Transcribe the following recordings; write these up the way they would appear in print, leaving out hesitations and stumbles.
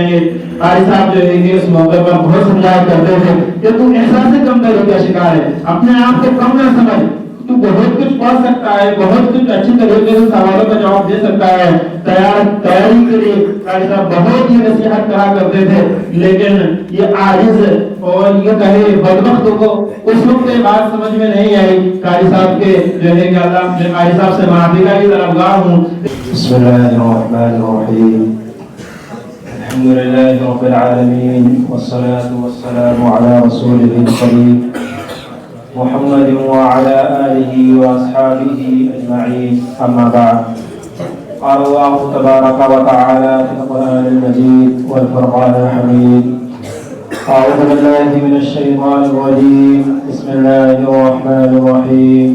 جائیں گے. قاری صاحب جو ہے کہ اس موقع پر بہت سمجھایا کرتے تھے کہ تو احساس کمتری کا شکار ہے, اپنے آپ کو کم نہ سمجھ, تو بہت کچھ پڑھ سکتا ہے, بہت کچھ اچھی طریقے سے سوالوں کا جواب دے سکتا ہے. تیاری کے لیے قاری صاحب بہت ہی نصیحت کرا کرتے تھے, لیکن یہ عاجز اور یہ کہے بدبختوں کو اس وقت یہ بات سمجھ میں نہیں آئی. قاری صاحب کے جو ہے کہ اللہ میں قاری صاحب سے معافی کا بھی طلبگار ہوں. بسم اللہ الرحمن الرحیم. الحمد لله رب العالمين والصلاة والسلام على رسوله الكريم محمد وعلى آله وأصحابه أجمعين. أما بعد, قال الله تبارك وتعالى في القرآن المجيد والفرقان الحميد. أعوذ بالله من الشيطان الرجيم. بسم الله الرحمن الرحيم.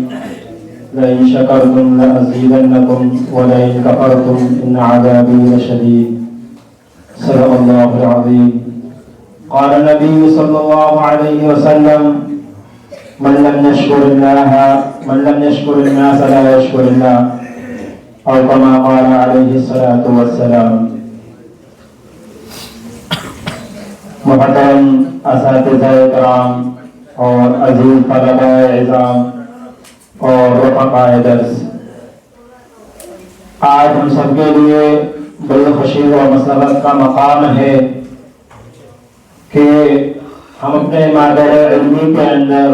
لئن شكرتم لأزيدنكم ولئن كفرتم إن عذابي لشديد. صدق الله العظيم. قال النبي صلى الله عليه وسلم من لم يشكر الناس لا يشكر الله, أو كما قال عليه الصلاة والسلام. محترم اساتذہ کرام اور عزیز طلبہ اعزام اور رفقاء درس, آج ہم سب کے لیے بڑی خوشی و مسرت کا مقام ہے کہ ہم اپنے مادر علمی کے اندر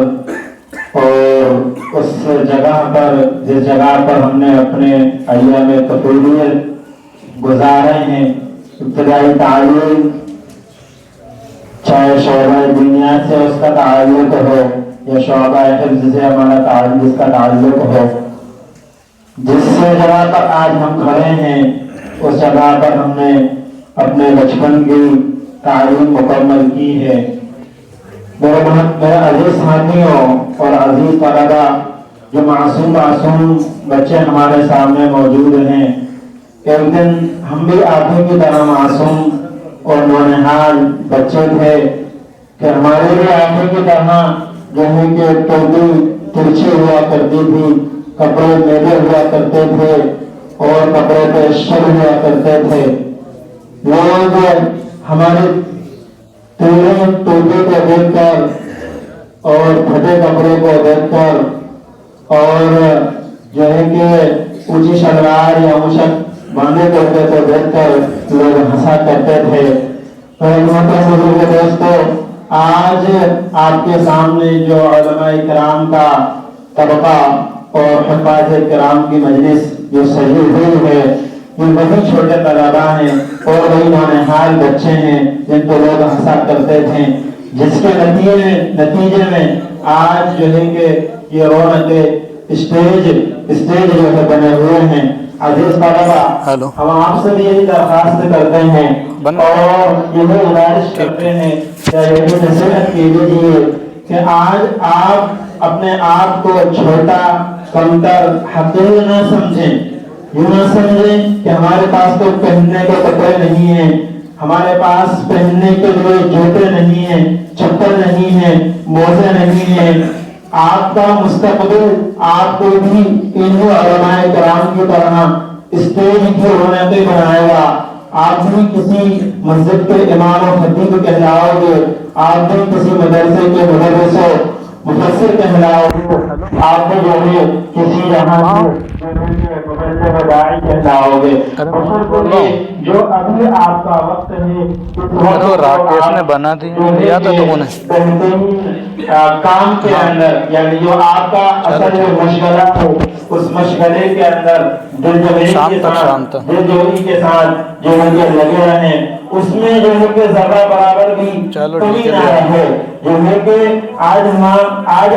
اور اس جگہ پر جس جگہ پر ہم نے اپنے ایام طفولیت گزارے ہیں, ابتدائی تعلیم, چاہے شعبہ بنیاد سے اس کا تعلق ہو یا شعبہ حفظ سے ہمارا تعلق اس کا تعلق ہو, جس سے جگہ پر آج ہم کھڑے ہیں اس جگہ پر ہم نے اپنے بچپن کی تعلیم مکمل کی ہے. میرے عزیز ساتھیوں اور عزیز طلبہ, جو معصوم بچے ہمارے سامنے موجود ہیں, ایک دن ہم بھی آپ ہی کی طرح معصوم اور نونہال بچے تھے کہ ہمارے بھی آپ ہی کی طرح جو ہے کہ ٹوپی ترچھی ہوا کرتی تھی, کپڑے میلے ہوا کرتے تھے اور کپڑے پہ شل ہوا کرتے تھے. لوگ ہمارے تیرے ٹوپے کو دیکھ کر اور پھٹے کپڑے کو دیکھ کر اور جو ہے کہ اونچی شلوار یا مشک باندھے کرتے کو دیکھ کر لوگ ہنسا کرتے تھے. محترم دوستو, آج آپ کے سامنے جو علماء کرام کا طبقہ اور حفاظ کرام کی مجلس جو سجی ہوئی ہے, یہ بہت چھوٹے طلباء ہیں اور وہی نونہال بچے ہیں جن کو لوگ ہنسا کرتے تھے, جس کے نتیجے میں آج جو ہے کہ یہ رونق اسٹیج جو ہے بنے ہوئے ہیں. عزیز طلباء, ہم آپ سے بھی یہی درخواست کرتے ہیں اور یہی گزارش کرتے ہیں کہ یہی نصیحت کیجیے کہ آج آپ اپنے آپ کو چھوٹا, کمتر, حقیر نہ سمجھیں. یوں نہ سمجھیں کہ ہمارے پاس تو پہننے کے کپڑے نہیں ہیں, ہمارے پاس پہننے کے لیے جوتے نہیں ہیں, چپل نہیں ہیں, موزے نہیں ہیں. آپ کا مستقبل آپ کو بھی ان علماء کرام کی طرح اسٹیج کی رونقیں بنائے گا. آپ بھی کسی مسجد کے امام و خطیب کہلاؤ گے, آپ بھی کسی مدرسے کے مدرس و مفسر کہلاؤ گے, آپ بھی جو ہے کسی جہاں کہلاؤ گے. جو ابھی آپ کا وقت ہے تو راکیش نے بنا دی لیا تھا تمہوں نے کام کے اندر, یعنی جو آپ کا اصل مشغلہ ہو اس مشغلے کے اندر دلجوئی کے ساتھ جو ہے کہ لگے رہیں, اس میں جو ہے کہ ذرہ برابر بھی کمی نہ رہے. جو ہے کہ آج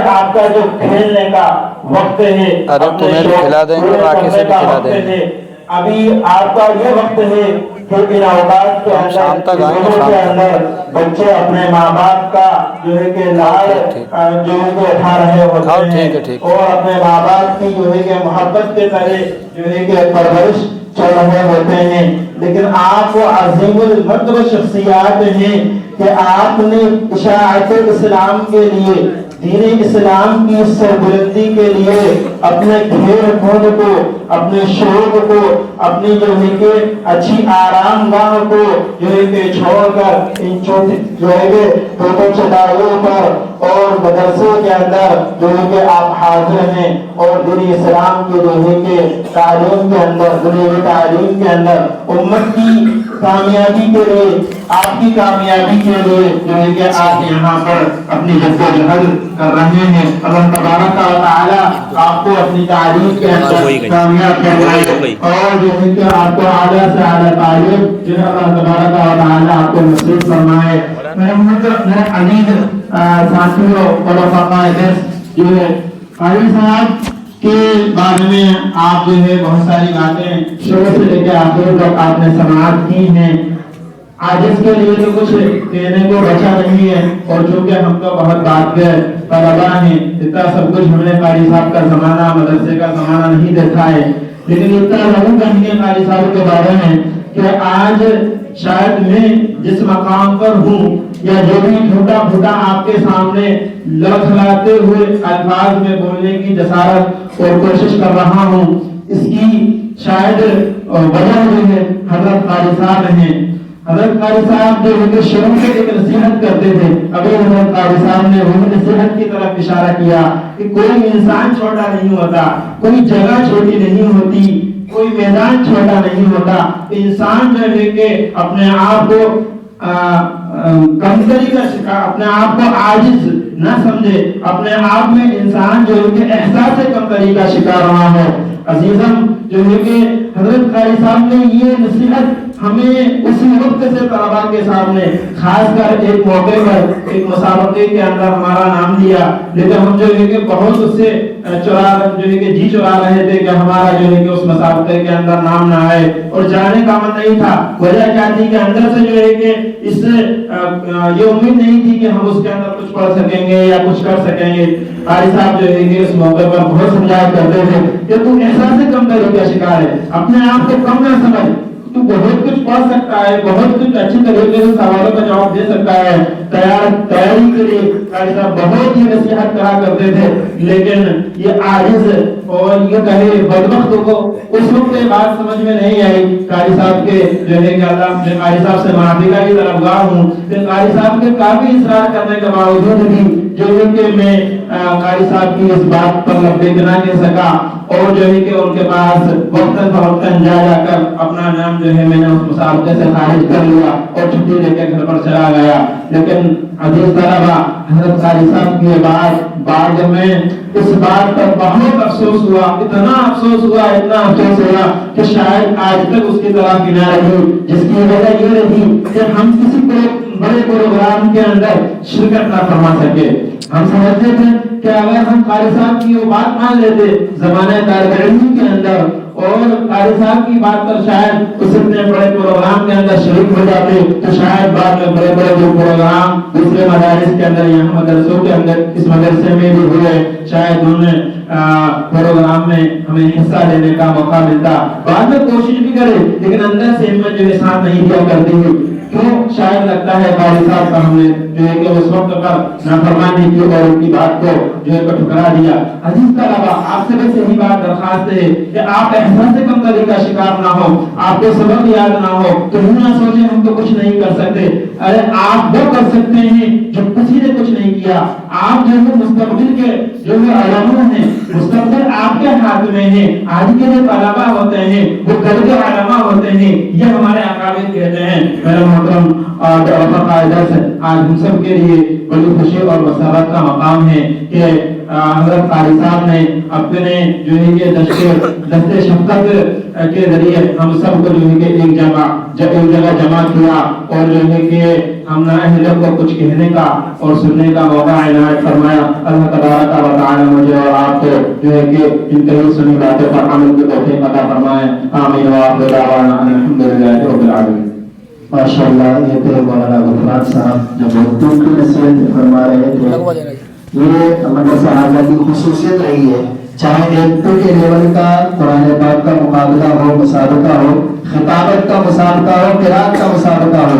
آپ کا جو کھیلنے کا وقت ہے, تمہیں بھی کھلا دیں گے, راکیش سے بھی کھلا دیں گے. ابھی آپ کا یہ وقت ہے کہ ان اوقات کے اندر بچے اپنے ماں باپ کا جو ہے کہ لال جو ہے کہ اٹھا رہے ہوتے ہیں اور اپنے ماں باپ کی جو ہے کہ محبت کے طرح جو ہے کہ پرورش چل رہے ہوتے ہیں. لیکن آپ وہ عظیم المرتبہ شخصیات ہیں کہ آپ نے اشاعت اسلام کے لیے دین اسلام کی سربلندی کے لیے اپنے گھیر خود کو، اپنے شوق کو، اپنی جو ہے کہ اچھی آرام گاہ کو جو ہے کہ چھوڑ کر ان جو ہے کہ ٹوٹل چٹائیوں پر اور مدرسے کے اندر جو ہے کہ آپ حاضر ہیں اور دین اسلام کی جو ہے کہ تعلیم کے اندر، دنیاوی تعلیم کے اندر امت کی کامیابی کے لیے، آپ کی کامیابی کے لیے جو ہے کہ آپ یہاں پر اپنی جدوجہد کر رہے ہیں۔ اللہ تبارک و تعالی آپ کو اپنی تعلیم کے اندر کامیاب کرائے اور جو ہے کہ آپ کو اعلیٰ سے اعلیٰ تعلیم جو ہے اللہ تبارک و تعالی آپ کو نصیب فرمائے۔ میرے عزیز ساتھیوں اور رفقائے درس، جو ہے قاری صاحب کے بارے میں آپ جو ہے بہت ساری باتیں شروع سے لے کے آخر تک آپ نے سماعت کی ہیں۔ آج اس کے لیے تو کچھ کہنے کو بچا نہیں ہے، اور چونکہ ہم تو بہت بات گئے طلبا ہیں، اتنا سب کچھ ہم نے قاری صاحب کا زمانہ، مدرسے کا زمانہ نہیں دیکھا ہے، لیکن اتنا ضرور کہیں گے قاری صاحب کے بارے میں کہ آج شاید میں جس مقام پر ہوں یا جو بھی چھوٹا پھوٹا آپ کے سامنے لڑکھڑاتے ہوئے الفاظ میں بولنے کی جسارت اور کوشش کر رہا ہوں، اس کی شاید وجہ جو ہے حضرت قاری صاحب ہیں۔ حضرت قاری صاحب جو ہے شروع سے ایک نصیحت کرتے تھے، ابھی حضرت قاری صاحب نے وہ نصیحت کی طرف اشارہ کیا کہ کوئی انسان چھوٹا نہیں ہوتا، کوئی جگہ چھوٹی نہیں ہوتی، کوئی میدان چھوٹا نہیں ہوتا۔ انسان جو ہے کہ اپنے آپ کو کمتری کا شکار، اپنے آپ کو عاجز نہ سمجھے، اپنے آپ میں انسان جو ہے کہ احساس کمتری کا شکار رہا ہے۔ عزیزم، جو ہے کہ حضرت قاری صاحب نے یہ نصیحت ہمیں اسی وقت سے طلباء کے سامنے، خاص کر ایک موقع پر ایک مسابقے کے اندر ہمارا نام دیا، لیکن ہم جو ہے کہ بہت اس سے جو ہے کہ جی چرا رہے تھے کہ ہمارا جو ہے کہ اس مسابقے کے اندر نام نہ آئے، اور جانے کا من نہیں تھا۔ وجہ کیا تھی کہ اندر سے جو ہے کہ اس سے یہ امید نہیں تھی کہ ہم اس کے اندر کچھ پڑھ سکیں گے یا کچھ کر سکیں گے۔ قاری صاحب جو ہے کہ اس موقع پر بہت سمجھایا کرتے تھے کہ تو احساس کمتری کا شکار ہے، اپنے آپ کو کم نہ سمجھ، تو بہت کچھ پڑھ سکتا ہے، بہت کچھ اچھی طریقے سے سوالوں کا جواب دے سکتا ہے۔ تیاری کے لیے قاری صاحب بہت ہی نصیحت کرا کرتے تھے، لیکن یہ عاجز اور یہ کہے بدبختوں کو اس وقت یہ بات سمجھ میں نہیں آئی۔ قاری صاحب کے جو ہے کہ اللہ میں قاری صاحب سے معافی کا بھی طلبگار ہوں کہ قاری صاحب کے کافی اصرار کرنے کے باوجود بھی جو ہے کہ میں قاری صاحب کی اس بات پر لبیک نہ کہہ سکا، اور جو ہے کہ ان کے پاس وقتاً فوقتاً جا کر اپنا نام جو ہے میں نے اس مسابقے سے خارج کر لیا اور چھٹی لے کے گھر پر چلا گیا۔ لیکن عزیز طلبا، حضرت قاری صاحب کی یہ بات بعد میں اس بات پر بہت افسوس ہوا، اتنا افسوس ہوا، اتنا افسوس ہوا کہ شاید آج تک اس کی طرف نہ رہی، جس کی وجہ یہ رہی کہ ہم کسی بڑے پروگرام کے اندر شرکت نہ فرما سکے۔ ہم سمجھتے تھے کہ اگر ہم قاری صاحب کی وہ بات مان لیتے زمانہ طالب علمی کے اندر، اور قاری صاحب کی بات پر شاید اس اتنے بڑے پروگرام کے اندر شریک ہو جاتے، تو شاید بعد میں بڑے بڑے جو پروگرام دوسرے مدارس کے اندر، یہاں مدرسوں کے اندر، اس مدرسے میں بھی ہوئے، شاید انہیں پروگرام میں ہمیں حصہ لینے کا موقع ملتا۔ بعد میں کوشش بھی کرے، لیکن اندر سے ہمت جو ہے ساتھ نہیں دیا کرتی ہے۔ کیوں؟ شاید لگتا ہے قاری صاحب کا ہم نے جو ہے کہ اس وقت پر نافرمانی کی اور ان کی بات کو جو ہے ٹھکرا دیا۔ عزیز طلبا، آپ سے بس یہی بات درخواست ہے کہ آپ احساس کمتری کا شکار نہ ہو، آپ کو سبق یاد نہ ہو تو یوں نہ سوچیں ہم تو کچھ نہیں کر سکتے۔ ارے آپ وہ کر سکتے ہیں جو کسی نے کچھ نہیں کیا۔ آپ جو ہے مستقبل کے جو ہے علماء ہیں، مستقبل آپ کے ہاتھ میں ہے۔ آج کے جو طلبا ہوتے ہیں وہ کل کے علماء ہوتے ہیں، یہ ہمارے اکابر کہتے ہیں۔ میرے محترم اور آج ہم سب کے لیے بڑی خوشی اور مسرت کا مقام ہے کہ حضرت قاری صاحب نے اپنے جو ہے کہ دست شفقت کے ذریعے ہم سب کو جو ہے کہ ایک جگہ جمع کیا، اور جو ہے کہ ہم نااہلوں کو کچھ کہنے کا اور سننے کا موقع عنایت فرمایا۔ اللہ تبارک و تعالی مجھے اور آپ کو جو ہے کہ ان کئی سنی باتوں پر عمل کی توفیق عطا فرمائے۔ آمین وآخر دعوانا ان الحمدللہ رب العالمین۔ ماشاءاللہ، یہ تھے مولانا غفران صاحب جو بہت کی نصیحت فرما رہے تھے۔ یہ مدرسہ حاضہ کی خصوصیت رہی ہے، چاہے ایک کے لیول کا قرآن پاک کا مقابلہ ہو، مسابقہ ہو، خطابت کا مسابقہ ہو، قرات کا مسابقہ ہو،